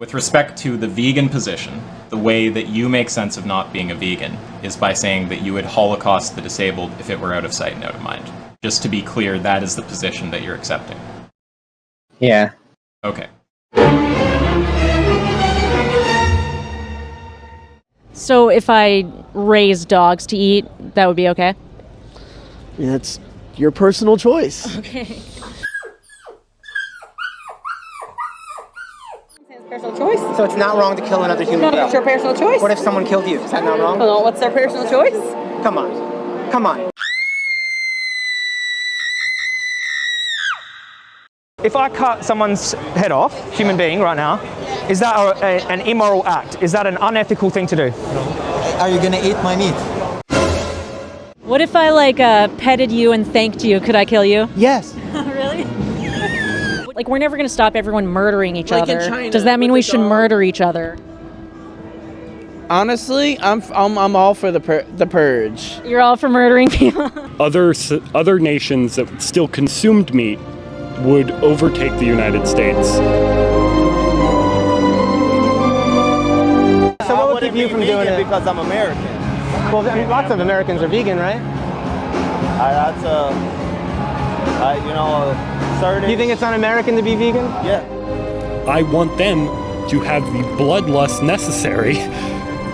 With respect to the vegan position, the way that you make sense of not being a vegan is by saying that you would Holocaust the disabled if it were out of sight and out of mind. Just to be clear, that is the position that you're accepting. Yeah. Okay. So if I raise dogs to eat, that would be okay? Yeah, it's your personal choice. Okay. Personal choice. So it's not wrong to kill another human being? It's your personal choice. What if someone killed you? Is that not wrong? Well, what's their personal choice? Come on. Come on. If I cut someone's head off, human being right now, is that an immoral act? Is that an unethical thing to do? Are you gonna eat my meat? What if I petted you and thanked you? Could I kill you? Yes. Really? Like, we're never going to stop everyone murdering each Like in other. China, Does that mean with we the should dog. murder each other? Honestly, I'm all for the purge. You're all for murdering people? Other nations that still consumed meat would overtake the United States. So what would keep you from doing it? Because I'm American. Well, I mean, lots of Americans are vegan, right? Certain. Do you think it's un-American to be vegan? Yeah. I want them to have the bloodlust necessary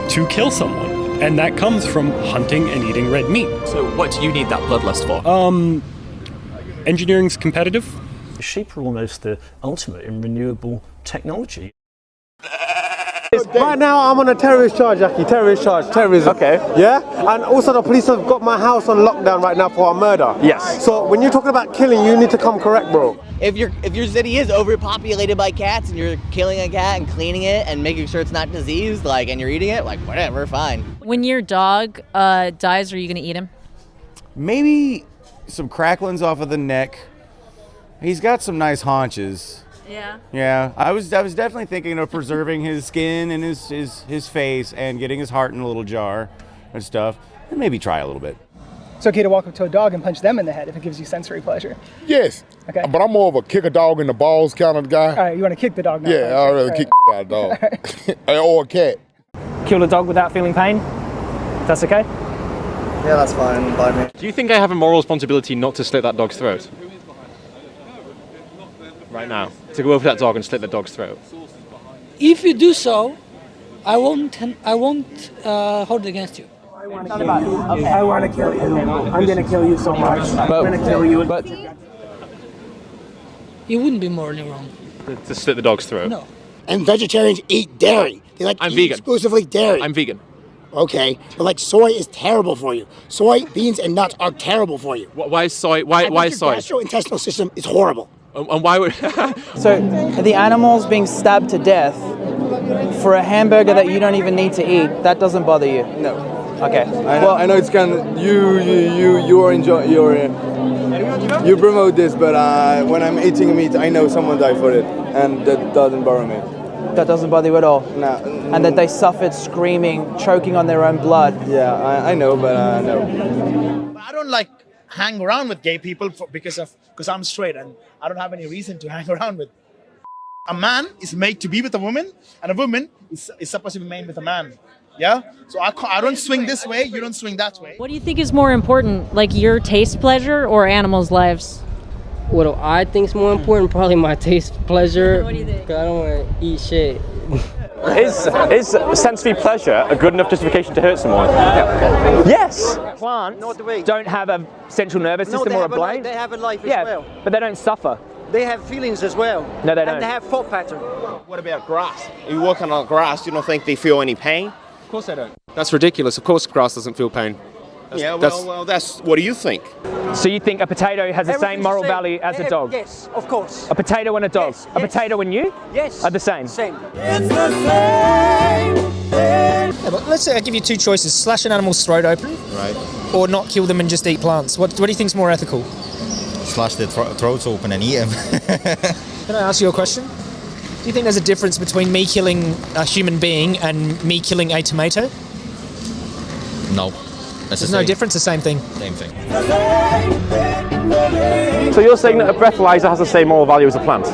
to kill someone. And that comes from hunting and eating red meat. So what do you need that bloodlust for? Engineering's competitive. Sheep are almost the ultimate in renewable technology. Right now, I'm on a terrorist charge, Jackie. Terrorist charge, terrorism. Okay. Yeah? And also, the police have got my house on lockdown right now for a murder. Yes. So, when you're talking about killing, you need to come correct, bro. If your city is overpopulated by cats and you're killing a cat and cleaning it and making sure it's not diseased, and you're eating it, whatever, fine. When your dog dies, are you going to eat him? Maybe some cracklings off of the neck. He's got some nice haunches. Yeah. Yeah, I was definitely thinking of preserving his skin and his face and getting his heart in a little jar and stuff, and maybe try a little bit. It's okay to walk up to a dog and punch them in the head if it gives you sensory pleasure. Yes. Okay. But I'm more of a kick a dog in the balls kind of guy. All right, you want to kick the dog now? Yeah, I'd rather kick out a dog. Or a cat. Kill a dog without feeling pain? That's okay? Yeah, that's fine by me. Do you think I have a moral responsibility not to slit that dog's throat? Right now. To go over that dog and slit the dog's throat. If you do so, I won't hold it against you. I want to kill you. I'm going to kill you so much. I'm going to kill you. But you wouldn't be morally wrong. To slit the dog's throat? No. And vegetarians eat dairy. They I'm eat vegan. Exclusively dairy. I'm vegan. Okay, but soy is terrible for you. Soy, beans, and nuts are terrible for you. Why is soy? Why is soy? Your gastrointestinal system is horrible. And why would? So the animals being stabbed to death for a hamburger that you don't even need to eat, that doesn't bother you? No. Okay. I know it's kind of you are enjoying you promote this, but when I'm eating meat, I know someone died for it, and that doesn't bother me. That doesn't bother you at all? No. And that they suffered screaming, choking on their own blood? Yeah, I know, but no. I don't hang around with gay people because I'm straight and I don't have any reason to hang around with. A man is made to be with a woman, and a woman is supposed to be made with a man. Yeah? So I don't swing this way, you don't swing that way. What do you think is more important, your taste pleasure or animals' lives? What do I think is more important? Probably my taste pleasure. What do you think? 'Cause I don't want to eat shit. Is sensory pleasure a good enough justification to hurt someone? Yes. Plants don't have a central nervous system or a brain. They have a life as Yeah, well. but they don't suffer. They have feelings as well. No, they don't. And they have thought pattern. What about grass? If you're walking on grass, you don't think they feel any pain? Of course they don't. That's ridiculous. Of course grass doesn't feel pain. That's what do you think? So you think a potato has the same moral value as a dog? Yes, of course. A potato and a dog? Yes, a potato and you? Yes. Are the same? Same. It's the same thing. Yeah, but let's say I give you two choices: slash an animal's throat open, Right. or not kill them and just eat plants. What do you think is more ethical? Slash their throats open and eat them. Can I ask you a question? Do you think there's a difference between me killing a human being and me killing a tomato? No. There's no difference, the same thing. Same thing. So you're saying that a breathalyzer has the same moral value as a plant?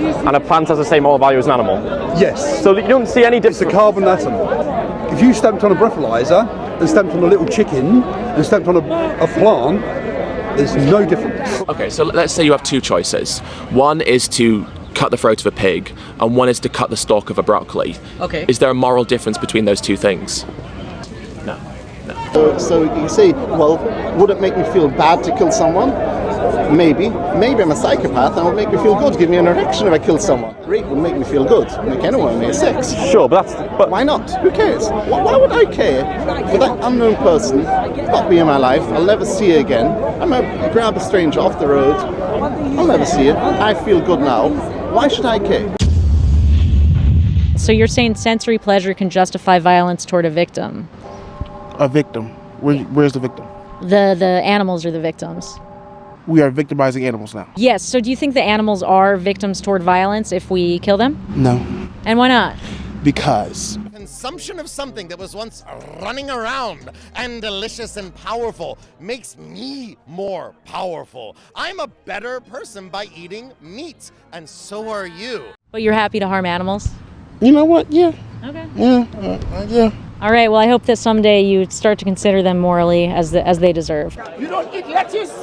And a plant has the same moral value as an animal? Yes. So you don't see any difference? It's a carbon atom. If you stamped on a breathalyzer and stamped on a little chicken and stamped on a plant, there's no difference. Okay, so let's say you have two choices. One is to cut the throat of a pig, and one is to cut the stalk of a broccoli. Okay. Is there a moral difference between those two things? No. So you say, well, would it make me feel bad to kill someone? Maybe. Maybe I'm a psychopath and it would make me feel good. Give me an erection if I kill someone. Rape would make me feel good. Make anyone make sex. Sure, but why not? Who cares? Why would I care for that unknown person not be in my life? I'll never see her again. I might grab a stranger off the road. I'll never see her. I feel good now. Why should I care? So you're saying sensory pleasure can justify violence toward a victim? A victim. Where's the victim? The animals are the victims. We are victimizing animals now. Yes, so do you think the animals are victims toward violence if we kill them? No. And why not? Because consumption of something that was once running around and delicious and powerful makes me more powerful. I'm a better person by eating meat, and so are you. But you're happy to harm animals? You know what? Yeah. Okay. Yeah. All right, well, I hope that someday you start to consider them morally as they deserve. You don't eat lettuce?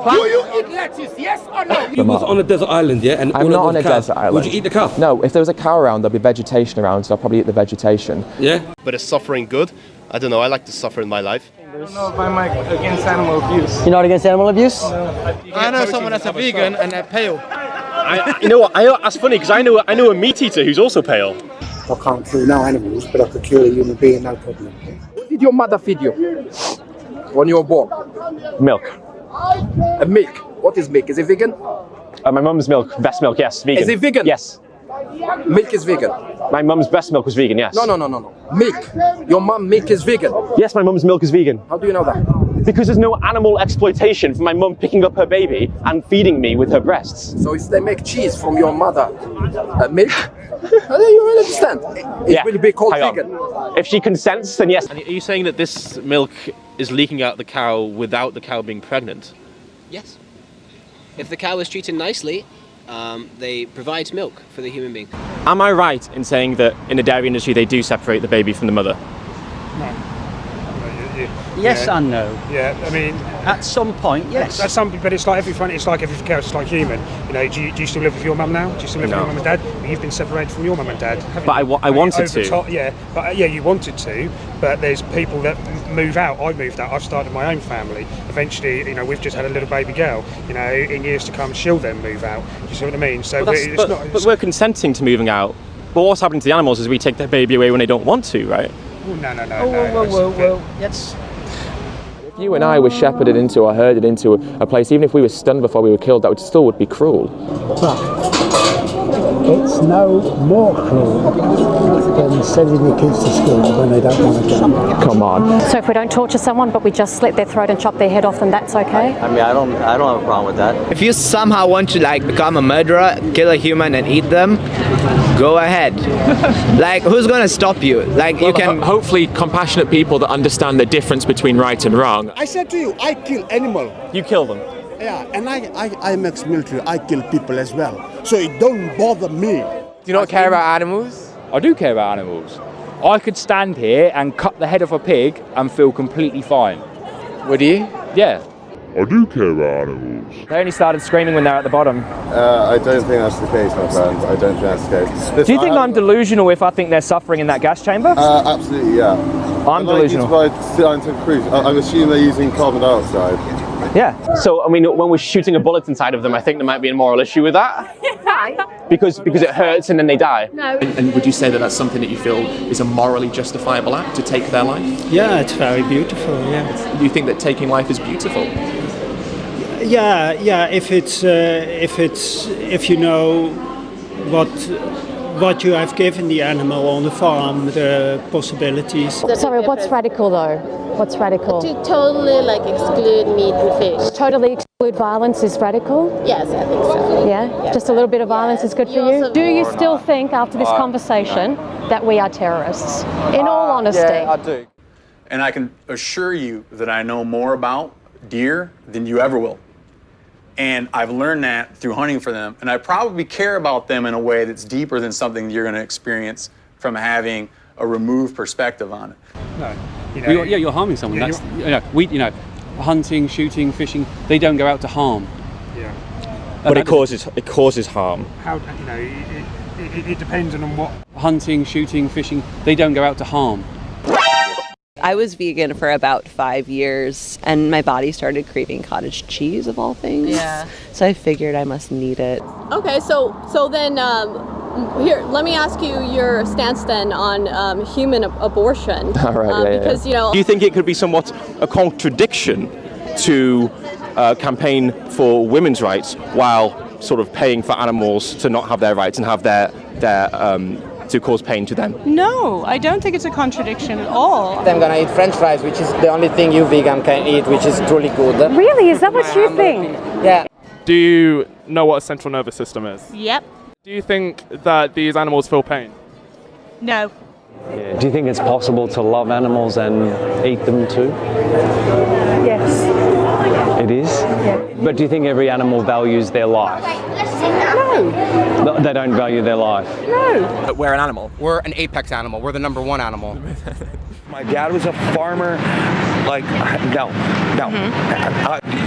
Do you eat lettuce, yes or no? You was on a desert island, yeah? And I'm not on a desert island. Would you eat the cow? No, if there was a cow around, there'll be vegetation around, so I'll probably eat the vegetation. Yeah? But is suffering good? I don't know, I like to suffer in my life. I don't know if I'm against animal abuse. You're not against animal abuse? I know someone that's a vegan and they're pale. You know what? That's funny because I know a meat eater who's also pale. I can't kill no animals, but I could kill a human being, no problem. What did your mother feed you when you were born? Milk. Milk. What is milk? Is it vegan? My mum's milk, best milk, yes, vegan. Is it vegan? Yes. Milk is vegan. My mum's breast milk was vegan, yes. No. Milk. Your mum milk is vegan. Yes, my mum's milk is vegan. How do you know that? Because there's no animal exploitation from my mum picking up her baby and feeding me with her breasts. So if they make cheese from your mother, milk, you will understand. It will be called vegan. If she consents, then yes. And are you saying that this milk is leaking out the cow without the cow being pregnant? Yes. If the cow is treated nicely, they provide milk for the human being. Am I right in saying that in the dairy industry they do separate the baby from the mother? Yes and no. Yeah, I mean, at some point, yes. That's something, but it's like everything. It's like everything else. It's like human. You know, do you still live with your mum now? Do you still live with your mum and dad? Well, you've been separated from your mum and dad. But I wanted to. Yeah, you wanted to. But there's people that move out. I moved out. I've started my own family. Eventually, you know, we've just had a little baby girl. You know, in years to come, she'll then move out. Do you see what I mean? So, but we're consenting to moving out. But what's happening to the animals is we take their baby away when they don't want to, right? Well, no. Whoa. That's. If you and I were shepherded into or herded into a place, even if we were stunned before we were killed, that still would be cruel. But it's no more cruel than sending your kids to school when they don't want to go. Come on. So if we don't torture someone, but we just slit their throat and chop their head off, then that's okay? I mean, I don't have a problem with that. If you somehow want to become a murderer, kill a human and eat them, go ahead. Who's gonna stop you? You can. Hopefully, compassionate people that understand the difference between right and wrong. I said to you, I kill animal. You kill them? Yeah, and I'm ex-military. I kill people as well. So it don't bother me. Do you not care about animals? I do care about animals. I could stand here and cut the head off a pig and feel completely fine. Would you? Yeah. I do care about animals. They only started screaming when they're at the bottom. I don't think that's the case, my friend. I don't think that's the case. Do you think I'm delusional if I think they're suffering in that gas chamber? Absolutely, yeah. I'm delusional. Scientific proof. I assume they're using carbon dioxide. Yeah. So, I mean, when we're shooting a bullet inside of them, I think there might be a moral issue with that. because it hurts and then they die. No. And would you say that that's something that you feel is a morally justifiable act, to take their life? Yeah, it's very beautiful, yeah. Do you think that taking life is beautiful? Yeah. If you know what you have given the animal on the farm, the possibilities. Sorry, what's radical though? What's radical? To totally exclude meat and fish. Totally exclude violence is radical? Yes, I think so. Yeah? Just a little bit of violence is good for you? Do you still think after this conversation that we are terrorists? In all honesty. Yeah, I do. And I can assure you that I know more about deer than you ever will. And I've learned that through hunting for them. And I probably care about them in a way that's deeper than something you're going to experience from having a removed perspective on it. No. You're harming someone. Hunting, shooting, fishing, they don't go out to harm. Yeah. But it causes harm. How, it depends on what. Hunting, shooting, fishing, they don't go out to harm. I was vegan for about 5 years, and my body started craving cottage cheese of all things. Yeah. So I figured I must need it. Okay, so then here, let me ask you your stance then on human abortion. All right, because Do you think it could be somewhat a contradiction to campaign for women's rights while sort of paying for animals to not have their rights and have their to cause pain to them? No, I don't think it's a contradiction at all. I'm gonna eat French fries, which is the only thing you vegan can eat, which is truly good. Really? Is that what you think? Yeah. Do you know what a central nervous system is? Yep. Do you think that these animals feel pain? No. Yeah. Do you think it's possible to love animals and eat them too? Yes. It is? Yeah. But do you think every animal values their life? No. They don't value their life? No. We're an animal. We're an apex animal. We're the #1 animal. My dad was a farmer. Like, no.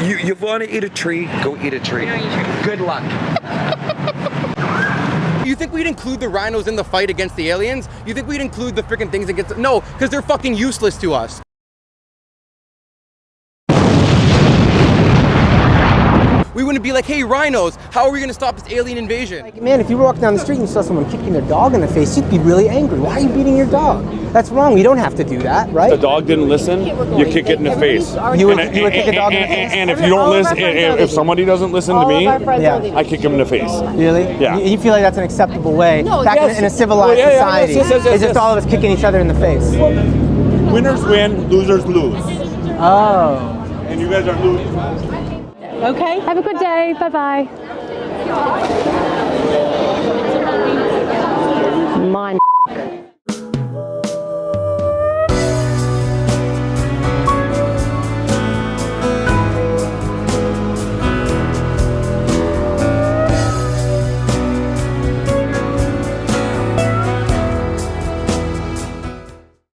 You want to eat a tree? Go eat a tree. Good luck. You think we'd include the rhinos in the fight against the aliens? You think we'd include the freaking things against... No, because they're fucking useless to us. We wouldn't be like, hey, rhinos, how are we going to stop this alien invasion? Like, man, if you were walking down the street and you saw someone kicking their dog in the face, you'd be really angry. Why are you beating your dog? That's wrong. You don't have to do that, right? If the dog didn't listen, you kick it in the face. You would kick a dog in the face? And if you don't listen, if somebody doesn't listen to me, I kick him in the face. Really? Yeah. You feel like that's an acceptable way No, back yes. in a civilized Well, yeah, society? yes, It's just all of us kicking each other in the face. Winners win, losers lose. Oh. And you guys are losing. Okay. Have a good day. Bye-bye. Mine.